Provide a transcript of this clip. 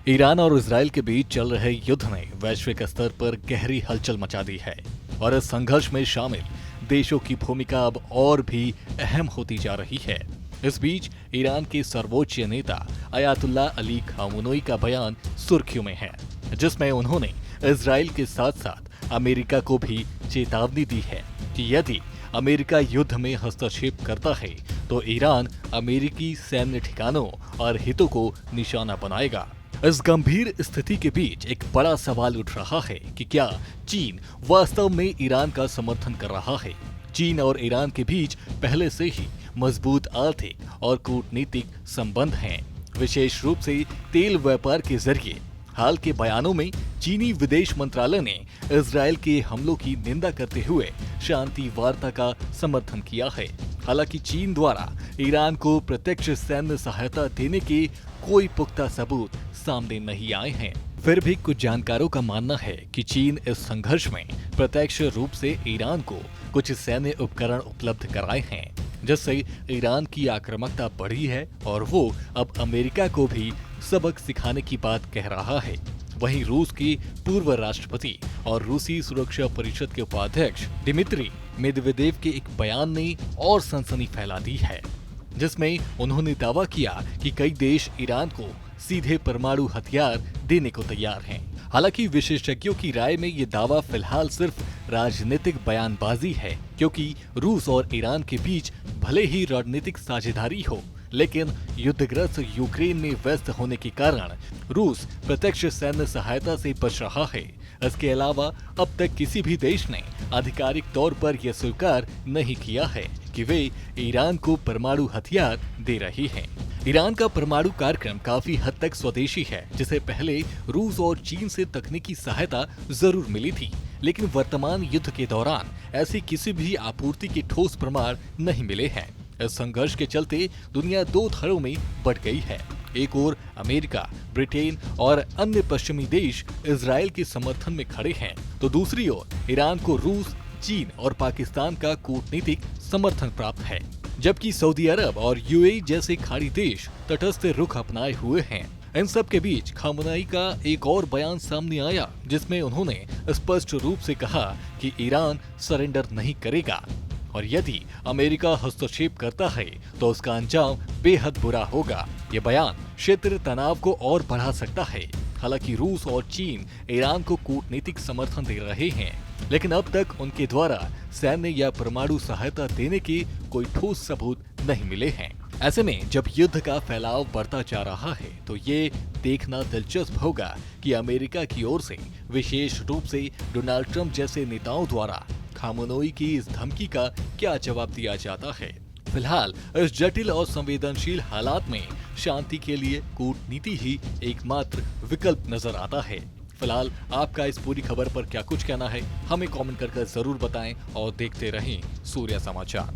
Iran और Israel के बीच चल रहे युद्ध ने वैश्विक स्तर पर गहरी हलचल मचा दी है और इस संघर्ष में शामिल देशों की भूमिका अब और भी अहम होती जा रही है। इस बीच ईरान के सर्वोच्च नेता अयातुल्ला अली खामोनई का बयान सुर्खियों में है, जिसमें उन्होंने इजरायल के साथ साथ अमेरिका को भी चेतावनी दी है कि यदि अमेरिका युद्ध में हस्तक्षेप करता है तो ईरान अमेरिकी सैन्य ठिकानों और हितों को निशाना बनाएगा। इस गंभीर स्थिति के बीच एक बड़ा सवाल उठ रहा है कि क्या चीन वास्तव में ईरान का समर्थन कर रहा है। चीन और ईरान के बीच पहले से ही मजबूत आर्थिक और कूटनीतिक संबंध हैं, विशेष रूप से तेल व्यापार के जरिए। हाल के बयानों में चीनी विदेश मंत्रालय ने इजरायल के हमलों की निंदा करते हुए शांति वार्ता का समर्थन किया है। हालांकि चीन द्वारा ईरान को प्रत्यक्ष सैन्य सहायता देने के कोई पुख्ता सबूत सामने नहीं आए हैं। फिर भी कुछ जानकारों का मानना है कि चीन इस संघर्ष में प्रत्यक्ष रूप से ईरान को कुछ सैन्य उपकरण उपलब्ध कराए हैं, जिससे ईरान की आक्रामकता बढ़ी है और वो अब अमेरिका को भी सबक सिखाने की बात कह रहा है। वहीं रूस के पूर्व राष्ट्रपति और रूसी सुरक्षा परिषद के उपाध्यक्ष दिमित्री मेदवेदेव के एक बयान ने और सनसनी फैला दी है, जिसमें उन्होंने दावा किया कि कई देश ईरान को सीधे परमाणु हथियार देने को तैयार हैं। हालांकि विशेषज्ञों की राय में ये दावा फिलहाल सिर्फ राजनीतिक बयानबाजी है, क्योंकि रूस और ईरान के बीच भले ही रणनीतिक साझेदारी हो, लेकिन युद्धग्रस्त यूक्रेन में व्यस्त होने के कारण रूस प्रत्यक्ष सैन्य सहायता से बच रहा है। इसके अलावा अब तक किसी भी देश ने आधिकारिक तौर पर यह स्वीकार नहीं किया है कि वे ईरान को परमाणु हथियार दे रही हैं। ईरान का परमाणु कार्यक्रम काफी हद तक स्वदेशी है, जिसे पहले रूस और चीन से तकनीकी सहायता जरूर मिली थी, लेकिन वर्तमान युद्ध के दौरान ऐसी किसी भी आपूर्ति के ठोस प्रमाण नहीं मिले हैं। इस संघर्ष के चलते दुनिया दो धड़ों में बंट गई है। एक ओर अमेरिका, ब्रिटेन और अन्य पश्चिमी देश इजरायल के समर्थन में खड़े हैं, तो दूसरी ओर ईरान को रूस, चीन और पाकिस्तान का कूटनीतिक समर्थन प्राप्त है, जबकि सऊदी अरब और यूएई जैसे खाड़ी देश तटस्थ रुख अपनाए हुए हैं। इन सब के बीच खामोनई का एक और बयान सामने आया, जिसमें उन्होंने स्पष्ट रूप से कहा कि ईरान सरेंडर नहीं करेगा और यदि अमेरिका हस्तक्षेप करता है तो उसका अंजाम बेहद बुरा होगा। ये बयान क्षेत्रीय तनाव को और बढ़ा सकता है। हालांकि रूस और चीन ईरान को कूटनीतिक समर्थन दे रहे हैं, लेकिन अब तक उनके द्वारा सैन्य या परमाणु सहायता देने के कोई ठोस सबूत नहीं मिले हैं। ऐसे में जब युद्ध का फैलाव बढ़ता जा रहा है तो ये देखना दिलचस्प होगा कि अमेरिका की ओर से विशेष रूप से डोनाल्ड ट्रंप जैसे नेताओं द्वारा खामोनई की इस धमकी का क्या जवाब दिया जाता है। फिलहाल इस जटिल और संवेदनशील हालात में शांति के लिए कूटनीति ही एकमात्र विकल्प नजर आता है। फिलहाल आपका इस पूरी खबर पर क्या कुछ कहना है, हमें कमेंट कर जरूर बताएं और देखते रहें सूर्य समाचार।